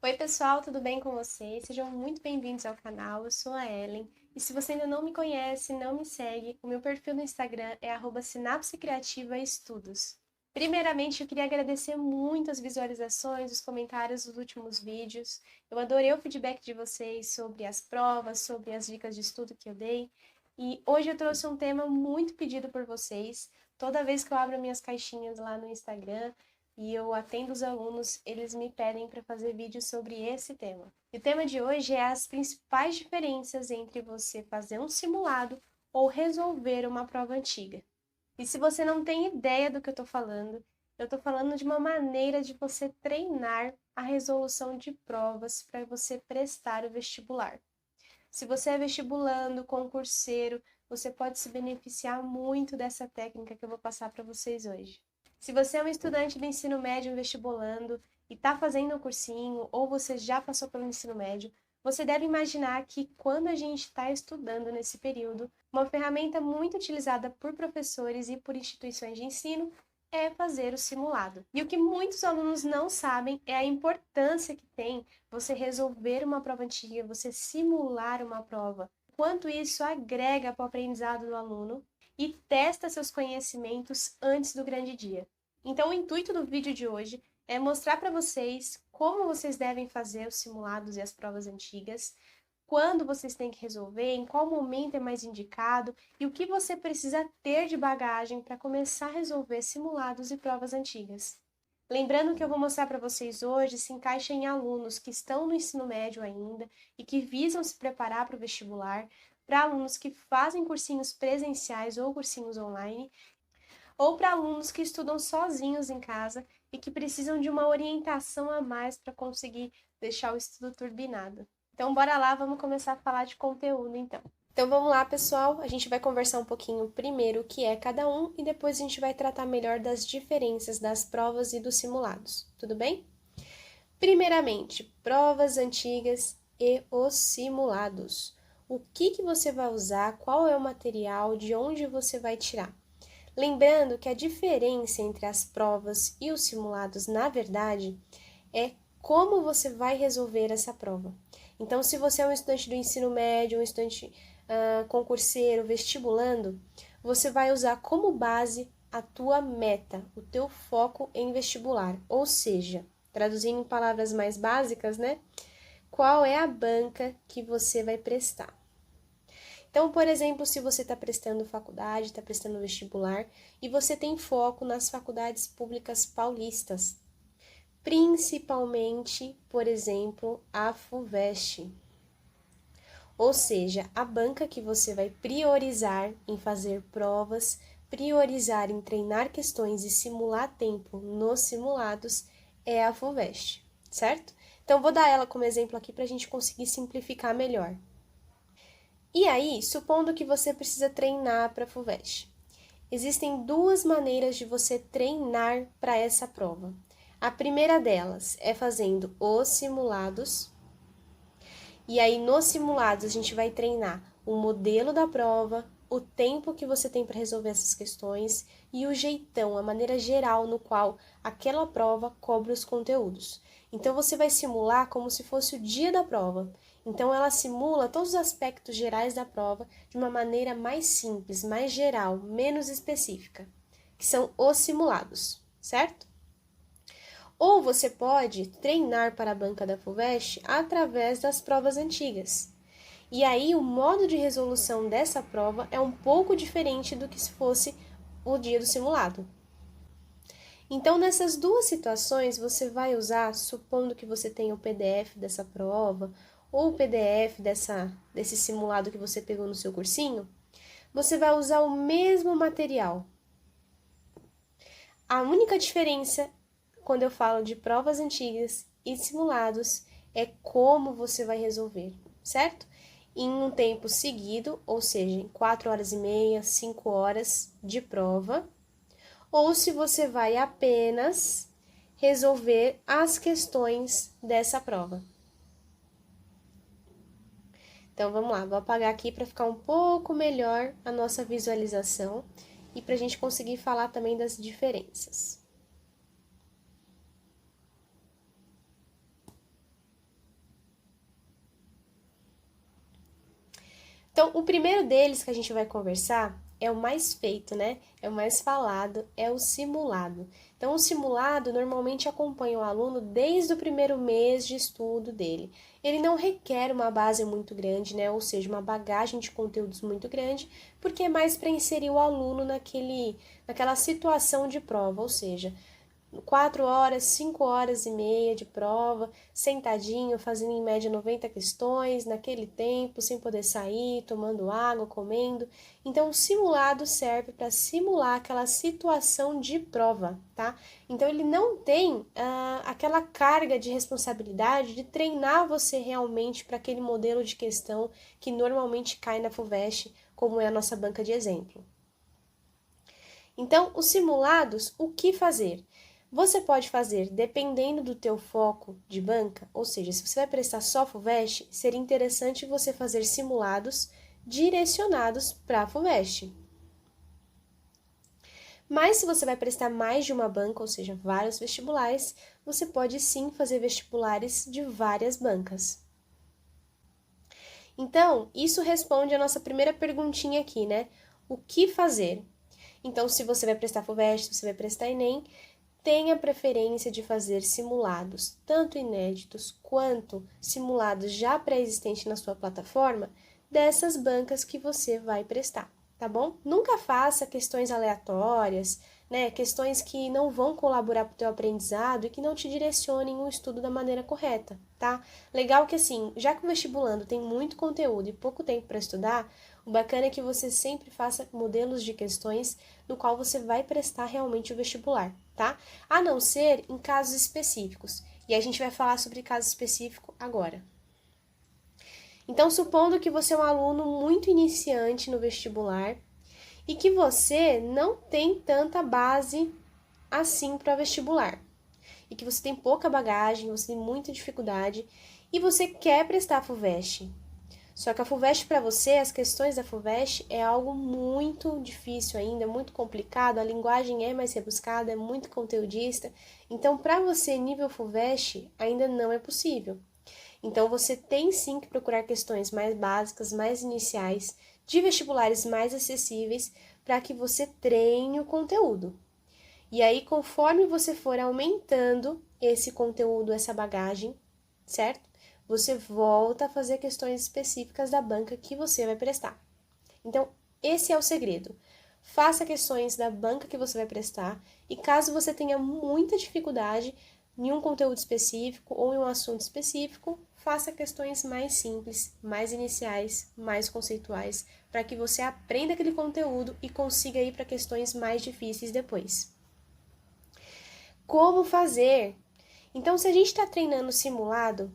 Oi pessoal, tudo bem com vocês? Sejam muito bem-vindos ao canal, eu sou a Ellen. E se você ainda não me conhece, não me segue, o meu perfil no Instagram é @sinapsecreativaestudos. Primeiramente, eu queria agradecer muito as visualizações, os comentários dos últimos vídeos. Eu adorei o feedback de vocês sobre as provas, sobre as dicas de estudo que eu dei. E hoje eu trouxe um tema muito pedido por vocês. Toda vez que eu abro minhas caixinhas lá no Instagram, e eu atendo os alunos, eles me pedem para fazer vídeos sobre esse tema. E o tema de hoje é as principais diferenças entre você fazer um simulado ou resolver uma prova antiga. E se você não tem ideia do que eu estou falando de uma maneira de você treinar a resolução de provas para você prestar o vestibular. Se você é vestibulando, concurseiro, você pode se beneficiar muito dessa técnica que eu vou passar para vocês hoje. Se você é um estudante do ensino médio vestibulando e está fazendo um cursinho, ou você já passou pelo ensino médio, você deve imaginar que quando a gente está estudando nesse período, uma ferramenta muito utilizada por professores e por instituições de ensino é fazer o simulado. E o que muitos alunos não sabem é a importância que tem você resolver uma prova antiga, você simular uma prova. Quanto isso agrega para o aprendizado do aluno e testa seus conhecimentos antes do grande dia. Então, o intuito do vídeo de hoje é mostrar para vocês como vocês devem fazer os simulados e as provas antigas, quando vocês têm que resolver, em qual momento é mais indicado e o que você precisa ter de bagagem para começar a resolver simulados e provas antigas. Lembrando que eu vou mostrar para vocês hoje se encaixa em alunos que estão no ensino médio ainda e que visam se preparar para o vestibular, para alunos que fazem cursinhos presenciais ou cursinhos online, ou para alunos que estudam sozinhos em casa e que precisam de uma orientação a mais para conseguir deixar o estudo turbinado. Então, bora lá, vamos começar a falar de conteúdo, então. Então, vamos lá, pessoal. A gente vai conversar um pouquinho primeiro o que é cada um e depois a gente vai tratar melhor das diferenças das provas e dos simulados. Tudo bem? Primeiramente, provas antigas e os simulados. O que você vai usar, qual é o material, de onde você vai tirar. Lembrando que a diferença entre as provas e os simulados, na verdade, é como você vai resolver essa prova. Então, se você é um estudante do ensino médio, um estudante concurseiro, vestibulando, você vai usar como base a tua meta, o teu foco em vestibular. Ou seja, traduzindo em palavras mais básicas, né? Qual é a banca que você vai prestar? Então, por exemplo, se você está prestando faculdade, está prestando vestibular e você tem foco nas faculdades públicas paulistas, principalmente, por exemplo, a FUVEST. Ou seja, a banca que você vai priorizar em fazer provas, priorizar em treinar questões e simular tempo nos simulados é a FUVEST, certo? Então, vou dar ela como exemplo aqui para a gente conseguir simplificar melhor. E aí, supondo que você precisa treinar para a FUVEST, existem duas maneiras de você treinar para essa prova. A primeira delas é fazendo os simulados, e aí nos simulados a gente vai treinar o modelo da prova, o tempo que você tem para resolver essas questões e o jeitão, a maneira geral no qual aquela prova cobre os conteúdos. Então você vai simular como se fosse o dia da prova. Então, ela simula todos os aspectos gerais da prova de uma maneira mais simples, mais geral, menos específica, que são os simulados, certo? Ou você pode treinar para a banca da FUVEST através das provas antigas. E aí, o modo de resolução dessa prova é um pouco diferente do que se fosse o dia do simulado. Então, nessas duas situações, você vai usar, supondo que você tenha o PDF dessa prova, ou o PDF desse simulado que você pegou no seu cursinho, você vai usar o mesmo material. A única diferença, quando eu falo de provas antigas e simulados, é como você vai resolver, certo? Em um tempo seguido, ou seja, em 4 horas e meia, 5 horas de prova, ou se você vai apenas resolver as questões dessa prova. Então, vamos lá, vou apagar aqui para ficar um pouco melhor a nossa visualização e para a gente conseguir falar também das diferenças. Então, o primeiro deles que a gente vai conversar é o mais feito, né? É o mais falado, é o simulado. Então, o simulado normalmente acompanha o aluno desde o primeiro mês de estudo dele. Ele não requer uma base muito grande, né? Ou seja, uma bagagem de conteúdos muito grande, porque é mais para inserir o aluno naquela situação de prova, ou seja, 4 horas, 5 horas e meia de prova, sentadinho, fazendo em média 90 questões, naquele tempo, sem poder sair, tomando água, comendo. Então, o simulado serve para simular aquela situação de prova, tá? Então, ele não tem aquela carga de responsabilidade de treinar você realmente para aquele modelo de questão que normalmente cai na FUVEST, como é a nossa banca de exemplo. Então, os simulados, o que fazer? Você pode fazer dependendo do teu foco de banca, ou seja, se você vai prestar só FUVEST, seria interessante você fazer simulados direcionados para a FUVEST. Mas se você vai prestar mais de uma banca, ou seja, vários vestibulares, você pode sim fazer vestibulares de várias bancas. Então, isso responde a nossa primeira perguntinha aqui, né? O que fazer? Então, se você vai prestar FUVEST, se você vai prestar Enem, tenha preferência de fazer simulados, tanto inéditos quanto simulados já pré-existentes na sua plataforma, dessas bancas que você vai prestar, tá bom? Nunca faça questões aleatórias, né? Questões que não vão colaborar para o teu aprendizado e que não te direcionem o estudo da maneira correta, tá? Legal que assim, já que o vestibulando tem muito conteúdo e pouco tempo para estudar, o bacana é que você sempre faça modelos de questões no qual você vai prestar realmente o vestibular, tá? A não ser em casos específicos. E a gente vai falar sobre caso específico agora. Então, supondo que você é um aluno muito iniciante no vestibular e que você não tem tanta base assim para vestibular, e que você tem pouca bagagem, você tem muita dificuldade e você quer prestar a FUVEST. Só que a FUVEST para você, as questões da FUVEST é algo muito difícil ainda, muito complicado, a linguagem é mais rebuscada, é muito conteudista. Então, para você, nível FUVEST, ainda não é possível. Então, você tem sim que procurar questões mais básicas, mais iniciais, de vestibulares mais acessíveis, para que você treine o conteúdo. E aí, conforme você for aumentando esse conteúdo, essa bagagem, certo? Você volta a fazer questões específicas da banca que você vai prestar. Então, esse é o segredo. Faça questões da banca que você vai prestar e caso você tenha muita dificuldade em um conteúdo específico ou em um assunto específico, faça questões mais simples, mais iniciais, mais conceituais, para que você aprenda aquele conteúdo e consiga ir para questões mais difíceis depois. Como fazer? Então, se a gente está treinando simulado,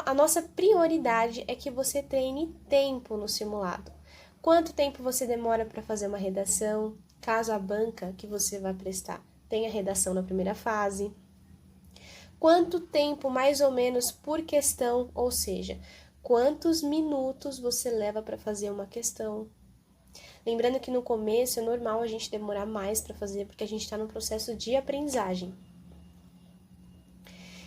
a nossa prioridade é que você treine tempo no simulado. Quanto tempo você demora para fazer uma redação, caso a banca que você vai prestar tenha redação na primeira fase? Quanto tempo, mais ou menos, por questão, ou seja, quantos minutos você leva para fazer uma questão? Lembrando que no começo é normal a gente demorar mais para fazer, porque a gente está no processo de aprendizagem.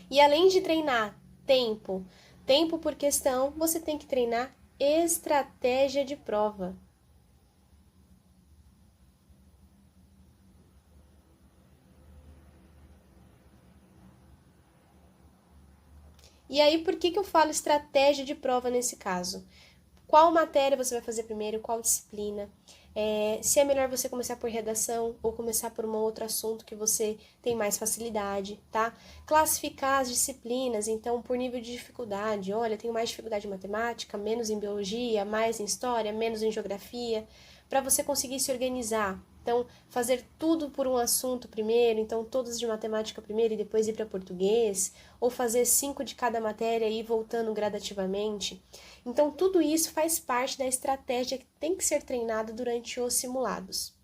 E além de treinar tempo por questão, você tem que treinar estratégia de prova. E aí, por que eu falo estratégia de prova nesse caso? Qual matéria você vai fazer primeiro, qual disciplina? Se é melhor você começar por redação ou começar por um outro assunto que você tem mais facilidade, tá? Classificar as disciplinas, então, por nível de dificuldade. Olha, tenho mais dificuldade em matemática, menos em biologia, mais em história, menos em geografia, para você conseguir se organizar. Então, fazer tudo por um assunto primeiro, então todos de matemática primeiro e depois ir para português, ou fazer 5 de cada matéria e ir voltando gradativamente. Então, tudo isso faz parte da estratégia que tem que ser treinada durante os simulados.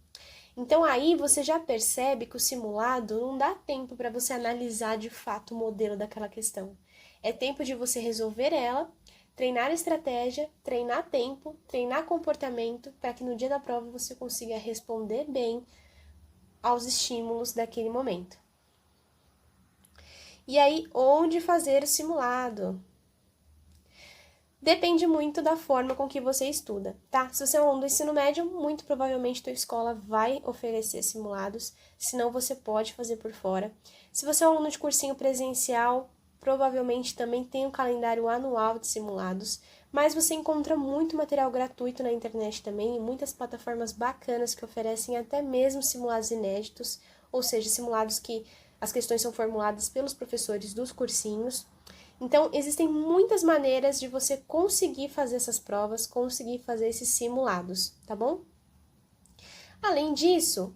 Então, aí você já percebe que o simulado não dá tempo para você analisar de fato o modelo daquela questão. É tempo de você resolver ela, treinar estratégia, treinar tempo, treinar comportamento, para que no dia da prova você consiga responder bem aos estímulos daquele momento. E aí, onde fazer o simulado? Depende muito da forma com que você estuda, tá? Se você é um aluno do ensino médio, muito provavelmente tua escola vai oferecer simulados, senão você pode fazer por fora. Se você é um aluno de cursinho presencial, provavelmente também tem um calendário anual de simulados, mas você encontra muito material gratuito na internet também e muitas plataformas bacanas que oferecem até mesmo simulados inéditos, ou seja, simulados que as questões são formuladas pelos professores dos cursinhos. Então, existem muitas maneiras de você conseguir fazer essas provas, conseguir fazer esses simulados, tá bom? Além disso,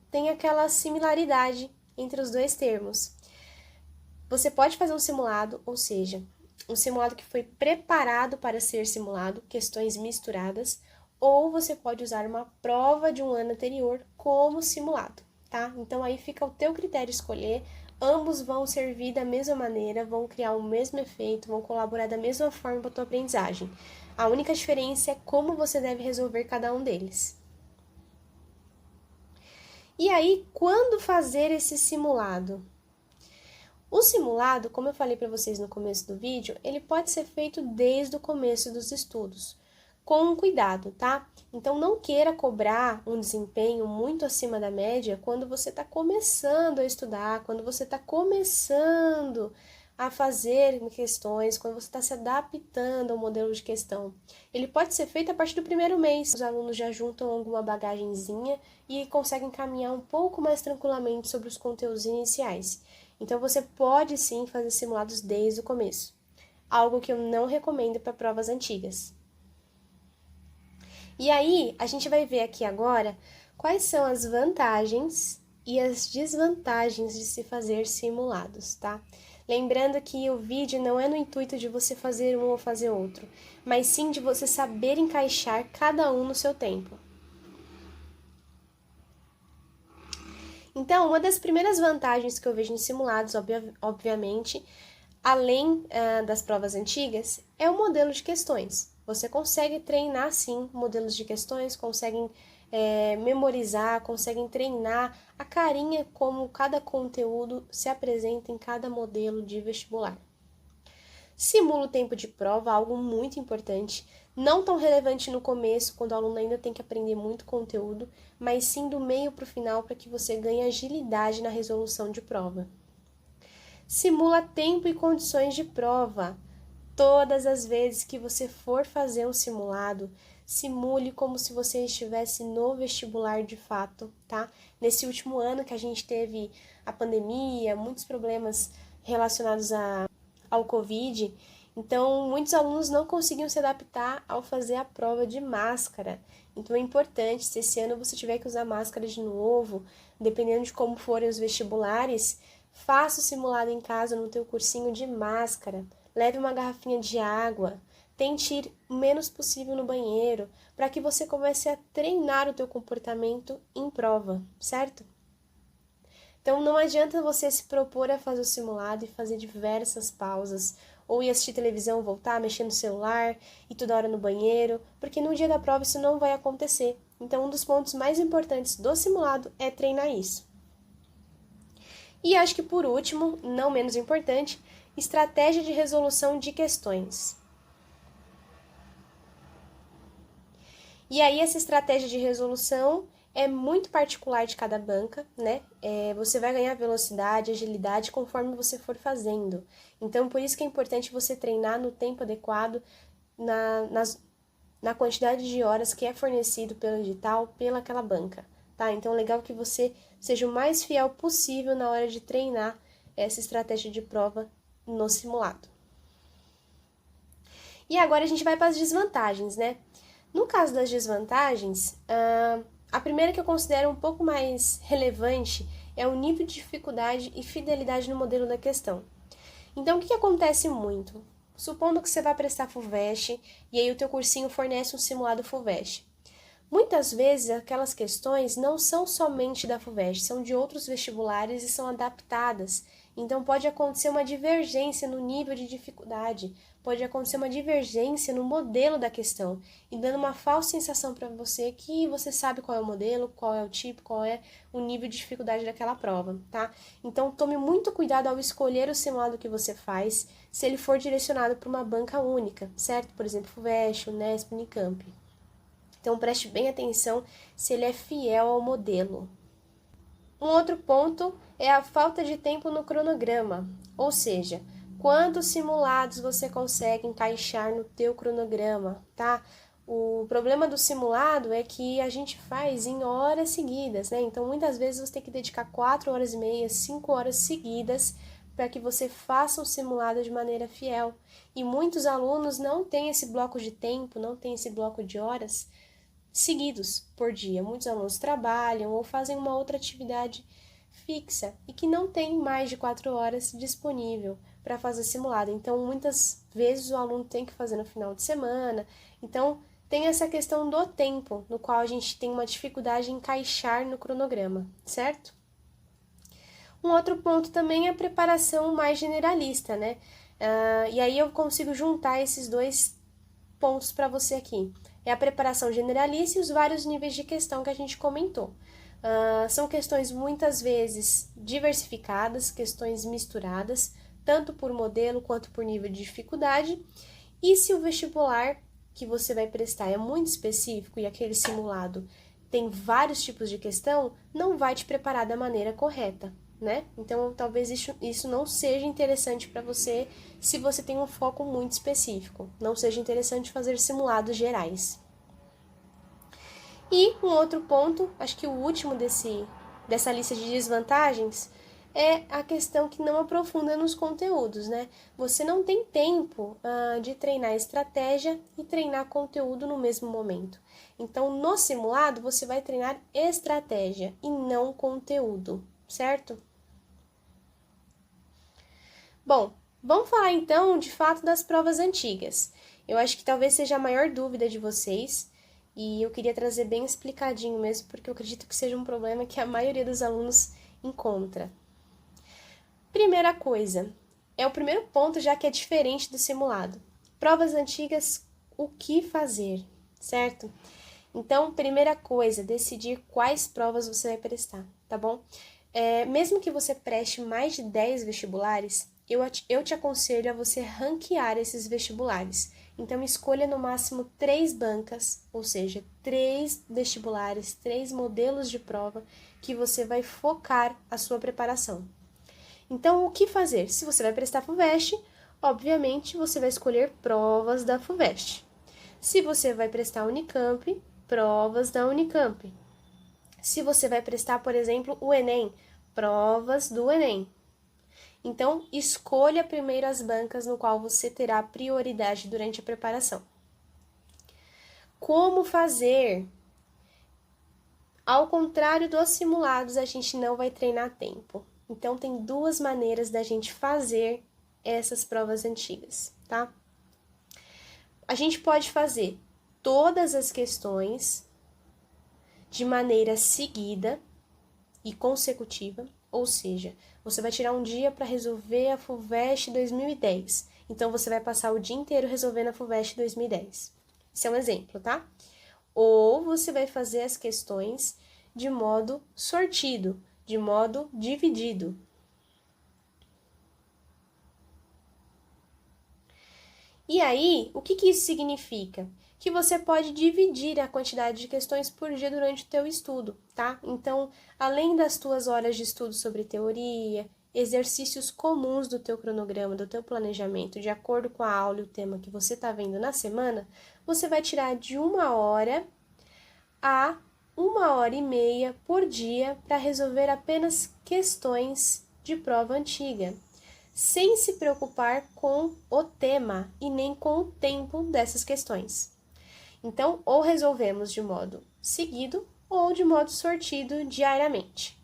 tem aquela similaridade entre os dois termos. Você pode fazer um simulado, ou seja, um simulado que foi preparado para ser simulado, questões misturadas, ou você pode usar uma prova de um ano anterior como simulado, tá? Então, aí fica ao teu critério escolher. Ambos vão servir da mesma maneira, vão criar o mesmo efeito, vão colaborar da mesma forma para a tua aprendizagem. A única diferença é como você deve resolver cada um deles. E aí, quando fazer esse simulado? O simulado, como eu falei para vocês no começo do vídeo, ele pode ser feito desde o começo dos estudos, com cuidado, tá? Então, não queira cobrar um desempenho muito acima da média quando você está começando a estudar, quando você está começando a fazer questões, quando você está se adaptando ao modelo de questão. Ele pode ser feito a partir do primeiro mês. Os alunos já juntam alguma bagagenzinha e conseguem caminhar um pouco mais tranquilamente sobre os conteúdos iniciais. Então, você pode sim fazer simulados desde o começo, algo que eu não recomendo para provas antigas. E aí, a gente vai ver aqui agora quais são as vantagens e as desvantagens de se fazer simulados, tá? Lembrando que o vídeo não é no intuito de você fazer um ou fazer outro, mas sim de você saber encaixar cada um no seu tempo. Então, uma das primeiras vantagens que eu vejo em simulados, obviamente, além das provas antigas, é o modelo de questões. Você consegue treinar, sim, modelos de questões, conseguem memorizar, conseguem treinar a carinha como cada conteúdo se apresenta em cada modelo de vestibular. Simula o tempo de prova, algo muito importante, não tão relevante no começo, quando o aluno ainda tem que aprender muito conteúdo, mas sim do meio para o final para que você ganhe agilidade na resolução de prova. Simula tempo e condições de prova. Todas as vezes que você for fazer um simulado, simule como se você estivesse no vestibular de fato, tá? Nesse último ano que a gente teve a pandemia, muitos problemas relacionados ao Covid, então muitos alunos não conseguiam se adaptar ao fazer a prova de máscara. Então é importante, se esse ano você tiver que usar máscara de novo, dependendo de como forem os vestibulares, faça o simulado em casa no teu cursinho de máscara. Leve uma garrafinha de água. Tente ir o menos possível no banheiro, para que você comece a treinar o teu comportamento em prova, certo? Então não adianta você se propor a fazer o simulado e fazer diversas pausas, ou ir assistir televisão, voltar, mexer no celular e toda hora no banheiro, porque no dia da prova isso não vai acontecer. Então um dos pontos mais importantes do simulado é treinar isso. E acho que por último, não menos importante, estratégia de resolução de questões. E aí essa estratégia de resolução é muito particular de cada banca, né? Você vai ganhar velocidade, agilidade conforme você for fazendo. Então, por isso que é importante você treinar no tempo adequado, na quantidade de horas que é fornecido pelo edital, pelaquela banca, tá? Então, é legal que você seja o mais fiel possível na hora de treinar essa estratégia de prova no simulado. E agora a gente vai para as desvantagens, né? No caso das desvantagens, a primeira que eu considero um pouco mais relevante é o nível de dificuldade e fidelidade no modelo da questão. Então, o que acontece muito? Supondo que você vai prestar FUVEST e aí o teu cursinho fornece um simulado FUVEST. Muitas vezes aquelas questões não são somente da FUVEST, são de outros vestibulares e são adaptadas. Então, pode acontecer uma divergência no nível de dificuldade, pode acontecer uma divergência no modelo da questão, e dando uma falsa sensação para você que você sabe qual é o modelo, qual é o tipo, qual é o nível de dificuldade daquela prova, tá? Então, tome muito cuidado ao escolher o simulado que você faz, se ele for direcionado para uma banca única, certo? Por exemplo, FUVEST, Unesp, Unicamp. Então, preste bem atenção se ele é fiel ao modelo. Um outro ponto é a falta de tempo no cronograma, ou seja, quantos simulados você consegue encaixar no teu cronograma, tá? O problema do simulado é que a gente faz em horas seguidas, né? Então, muitas vezes você tem que dedicar 4 horas e meia, 5 horas seguidas para que você faça o simulado de maneira fiel. E muitos alunos não têm esse bloco de tempo, não têm esse bloco de horas seguidos por dia. Muitos alunos trabalham ou fazem uma outra atividade fixa e que não tem mais de 4 horas disponível para fazer simulado. Então, muitas vezes o aluno tem que fazer no final de semana. Então, tem essa questão do tempo, no qual a gente tem uma dificuldade em encaixar no cronograma, certo? Um outro ponto também é a preparação mais generalista, né? E aí eu consigo juntar esses dois pontos para você aqui. É a preparação generalista e os vários níveis de questão que a gente comentou. São questões muitas vezes diversificadas, questões misturadas, tanto por modelo quanto por nível de dificuldade. E se o vestibular que você vai prestar é muito específico e aquele simulado tem vários tipos de questão, não vai te preparar da maneira correta, né? Então, talvez isso não seja interessante para você se você tem um foco muito específico. Não seja interessante fazer simulados gerais. E um outro ponto, acho que o último dessa lista de desvantagens, é a questão que não aprofunda nos conteúdos, né? Você não tem tempo de treinar estratégia e treinar conteúdo no mesmo momento. Então, no simulado, você vai treinar estratégia e não conteúdo, certo? Bom, vamos falar então de fato das provas antigas. Eu acho que talvez seja a maior dúvida de vocês e eu queria trazer bem explicadinho mesmo, porque eu acredito que seja um problema que a maioria dos alunos encontra. Primeira coisa, é o primeiro ponto já que é diferente do simulado. Provas antigas, o que fazer, certo? Então, primeira coisa, decidir quais provas você vai prestar, tá bom? Mesmo que você preste mais de 10 vestibulares, eu te aconselho a você ranquear esses vestibulares. Então, escolha no máximo 3 bancas, ou seja, 3 vestibulares, 3 modelos de prova que você vai focar a sua preparação. Então, o que fazer? Se você vai prestar FUVEST, obviamente você vai escolher provas da FUVEST. Se você vai prestar Unicamp, provas da Unicamp. Se você vai prestar, por exemplo, o Enem, provas do Enem. Então, escolha primeiro as bancas no qual você terá prioridade durante a preparação. Como fazer? Ao contrário dos simulados, a gente não vai treinar a tempo. Então, tem 2 maneiras da gente fazer essas provas antigas, tá? A gente pode fazer todas as questões de maneira seguida e consecutiva, ou seja, você vai tirar um dia para resolver a FUVEST 2010. Então, você vai passar o dia inteiro resolvendo a FUVEST 2010. Isso é um exemplo, tá? Ou você vai fazer as questões de modo sortido, de modo dividido. E aí, o que isso significa? Que você pode dividir a quantidade de questões por dia durante o teu estudo, tá? Então, além das tuas horas de estudo sobre teoria, exercícios comuns do teu cronograma, do teu planejamento, de acordo com a aula e o tema que você está vendo na semana, você vai tirar de 1 hora a 1h30 por dia para resolver apenas questões de prova antiga, sem se preocupar com o tema e nem com o tempo dessas questões. Então, ou resolvemos de modo seguido ou de modo sortido diariamente.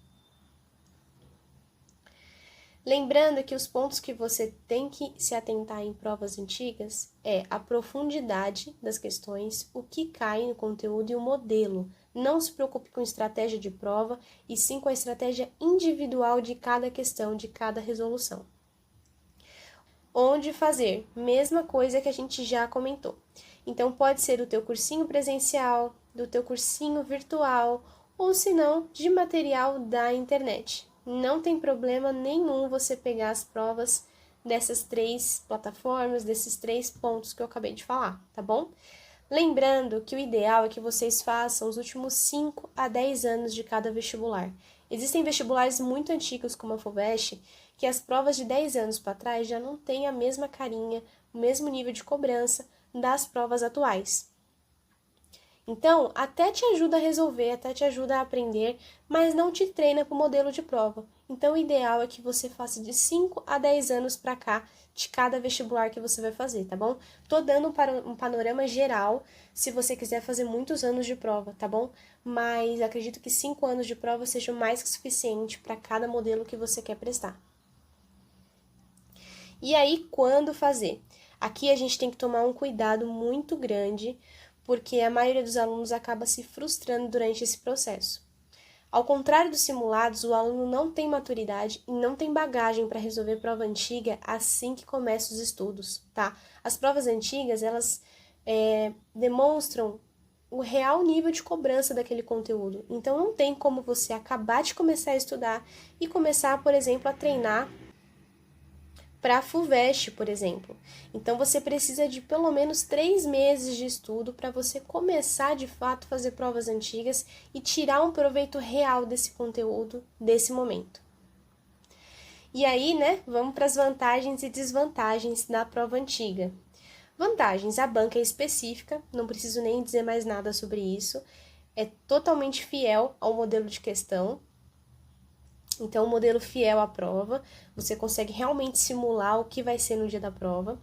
Lembrando que os pontos que você tem que se atentar em provas antigas é a profundidade das questões, o que cai no conteúdo e o modelo. Não se preocupe com estratégia de prova, e sim com a estratégia individual de cada questão, de cada resolução. Onde fazer? Mesma coisa que a gente já comentou. Então, pode ser o teu cursinho presencial, do teu cursinho virtual, ou se não, de material da internet. Não tem problema nenhum você pegar as provas dessas 3 plataformas, desses 3 pontos que eu acabei de falar, tá bom? Lembrando que o ideal é que vocês façam os últimos 5 a 10 anos de cada vestibular. Existem vestibulares muito antigos, como a FUVEST, que as provas de 10 anos para trás já não têm a mesma carinha, o mesmo nível de cobrança das provas atuais. Então, até te ajuda a resolver, até te ajuda a aprender, mas não te treina para o modelo de prova. Então, o ideal é que você faça de 5 a 10 anos para cá de cada vestibular que você vai fazer, tá bom? Tô dando um panorama geral, se você quiser fazer muitos anos de prova, tá bom? Mas acredito que 5 anos de prova seja mais que suficiente para cada modelo que você quer prestar. E aí, quando fazer? Aqui a gente tem que tomar um cuidado muito grande, porque a maioria dos alunos acaba se frustrando durante esse processo. Ao contrário dos simulados, o aluno não tem maturidade e não tem bagagem para resolver prova antiga assim que começa os estudos, tá? As provas antigas, elas demonstram o real nível de cobrança daquele conteúdo. Então, não tem como você acabar de começar a estudar e começar, por exemplo, a treinar para a FUVEST, por exemplo. Então, você precisa de pelo menos 3 meses de estudo para você começar, de fato, a fazer provas antigas e tirar um proveito real desse conteúdo, desse momento. E aí, né, vamos para as vantagens e desvantagens da prova antiga. Vantagens: a banca é específica, não preciso nem dizer mais nada sobre isso, é totalmente fiel ao modelo de questão. Então, um modelo fiel à prova, você consegue realmente simular o que vai ser no dia da prova.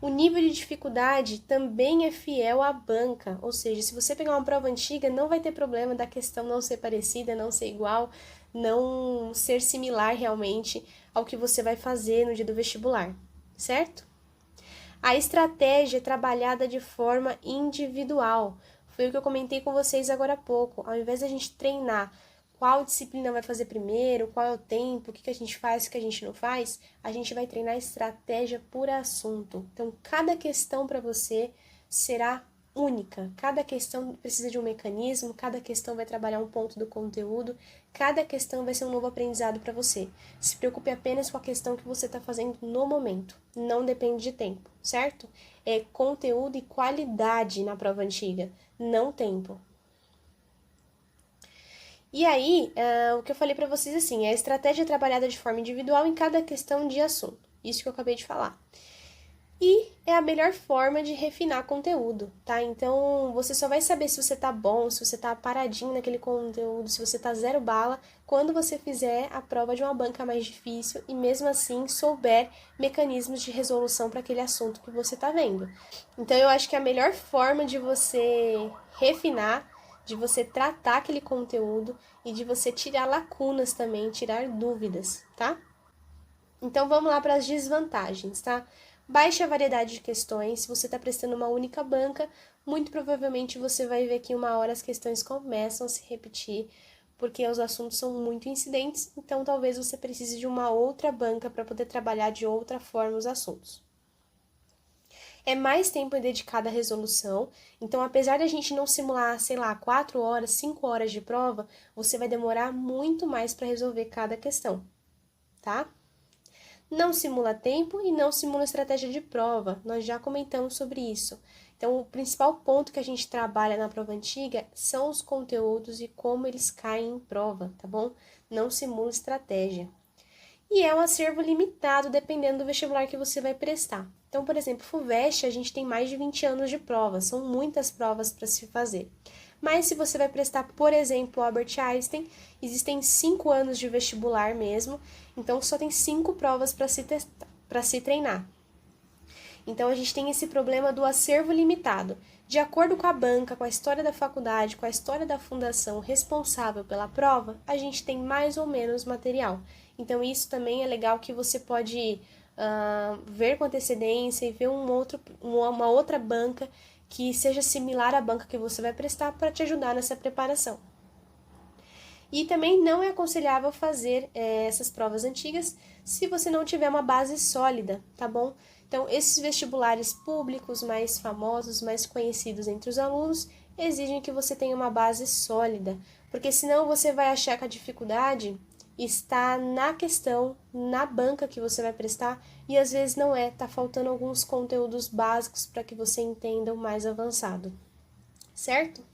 O nível de dificuldade também é fiel à banca, ou seja, se você pegar uma prova antiga, não vai ter problema da questão não ser parecida, não ser igual, não ser similar realmente ao que você vai fazer no dia do vestibular, certo? A estratégia é trabalhada de forma individual. Foi o que eu comentei com vocês agora há pouco. Ao invés da gente treinar qual disciplina vai fazer primeiro, qual é o tempo, o que a gente faz, o que a gente não faz, a gente vai treinar estratégia por assunto. Então, cada questão para você será única. Cada questão precisa de um mecanismo, cada questão vai trabalhar um ponto do conteúdo, cada questão vai ser um novo aprendizado para você. Se preocupe apenas com a questão que você está fazendo no momento. Não depende de tempo, certo? É conteúdo e qualidade na prova antiga, não tempo. E aí, o que eu falei para vocês assim, a estratégia é trabalhada de forma individual em cada questão de assunto. Isso que eu acabei de falar. E é a melhor forma de refinar conteúdo, tá? Então, você só vai saber se você tá bom, se você tá paradinho naquele conteúdo, se você tá zero bala, quando você fizer a prova de uma banca mais difícil e mesmo assim souber mecanismos de resolução para aquele assunto que você tá vendo. Então, eu acho que a melhor forma de você refinar, de você tratar aquele conteúdo e de você tirar lacunas também, tirar dúvidas, tá? Então, vamos lá para as desvantagens, tá? Baixe a variedade de questões. Se você está prestando uma única banca, muito provavelmente você vai ver que uma hora as questões começam a se repetir, porque os assuntos são muito incidentes, então talvez você precise de uma outra banca para poder trabalhar de outra forma os assuntos. É mais tempo dedicado à resolução, então apesar de a gente não simular, sei lá, 4 horas, 5 horas de prova, você vai demorar muito mais para resolver cada questão, tá? Não simula tempo e não simula estratégia de prova, nós já comentamos sobre isso. Então, o principal ponto que a gente trabalha na prova antiga são os conteúdos e como eles caem em prova, tá bom? Não simula estratégia. E é um acervo limitado dependendo do vestibular que você vai prestar. Então, por exemplo, FUVEST, a gente tem mais de 20 anos de prova, são muitas provas para se fazer. Mas se você vai prestar, por exemplo, o Albert Einstein, existem 5 anos de vestibular mesmo, então só tem 5 provas para se treinar. Então a gente tem esse problema do acervo limitado. De acordo com a banca, com a história da faculdade, com a história da fundação responsável pela prova, a gente tem mais ou menos material. Então isso também é legal que você pode ver com antecedência e ver uma outra banca que seja similar à banca que você vai prestar para te ajudar nessa preparação. E também não é aconselhável fazer essas provas antigas se você não tiver uma base sólida, tá bom? Então, esses vestibulares públicos mais famosos, mais conhecidos entre os alunos, exigem que você tenha uma base sólida, porque senão você vai achar que a dificuldade está na questão, na banca que você vai prestar, e às vezes não é, tá faltando alguns conteúdos básicos para que você entenda o mais avançado, certo?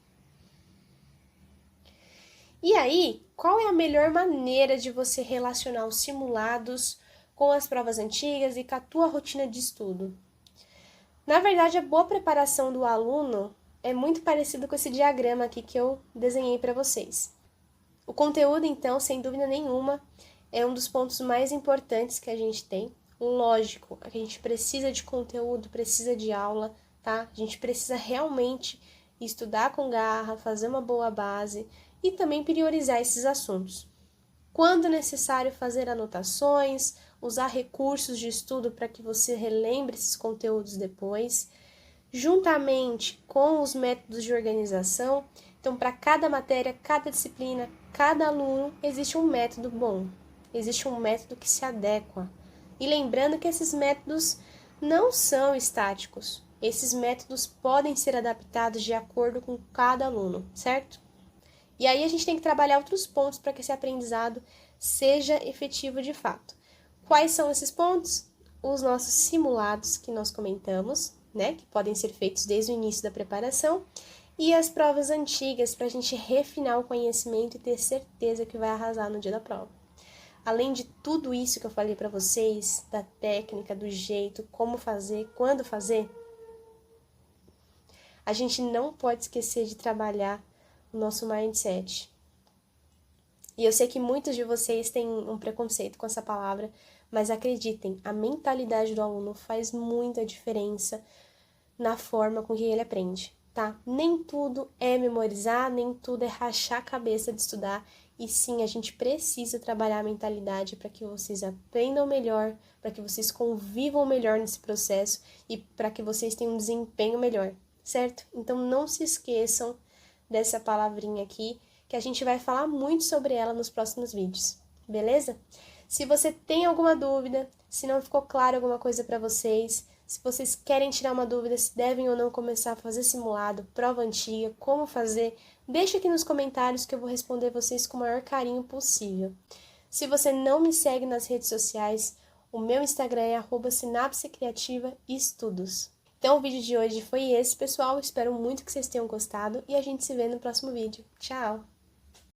E aí, qual é a melhor maneira de você relacionar os simulados com as provas antigas e com a tua rotina de estudo? Na verdade, a boa preparação do aluno é muito parecido com esse diagrama aqui que eu desenhei para vocês. O conteúdo, então, sem dúvida nenhuma, é um dos pontos mais importantes que a gente tem. Lógico, a gente precisa de conteúdo, precisa de aula, tá? A gente precisa realmente estudar com garra, fazer uma boa base e também priorizar esses assuntos. Quando necessário, fazer anotações, usar recursos de estudo para que você relembre esses conteúdos depois, juntamente com os métodos de organização. Então, para cada matéria, cada disciplina, cada aluno, existe um método bom, existe um método que se adequa. E lembrando que esses métodos não são estáticos, esses métodos podem ser adaptados de acordo com cada aluno, certo? E aí a gente tem que trabalhar outros pontos para que esse aprendizado seja efetivo de fato. Quais são esses pontos? Os nossos simulados que nós comentamos, né, que podem ser feitos desde o início da preparação, e as provas antigas para a gente refinar o conhecimento e ter certeza que vai arrasar no dia da prova. Além de tudo isso que eu falei para vocês, da técnica, do jeito, como fazer, quando fazer, a gente não pode esquecer de trabalhar o nosso mindset. E eu sei que muitos de vocês têm um preconceito com essa palavra, mas acreditem, a mentalidade do aluno faz muita diferença na forma com que ele aprende, tá? Nem tudo é memorizar, nem tudo é rachar a cabeça de estudar, e sim, a gente precisa trabalhar a mentalidade para que vocês aprendam melhor, para que vocês convivam melhor nesse processo e para que vocês tenham um desempenho melhor, certo? Então não se esqueçam dessa palavrinha aqui, que a gente vai falar muito sobre ela nos próximos vídeos, beleza? Se você tem alguma dúvida, se não ficou claro alguma coisa para vocês, se vocês querem tirar uma dúvida se devem ou não começar a fazer simulado, prova antiga, como fazer, deixa aqui nos comentários que eu vou responder vocês com o maior carinho possível. Se você não me segue nas redes sociais, o meu Instagram é @sinapsecriativaestudos. Então o vídeo de hoje foi esse, pessoal. Espero muito que vocês tenham gostado e a gente se vê no próximo vídeo. Tchau!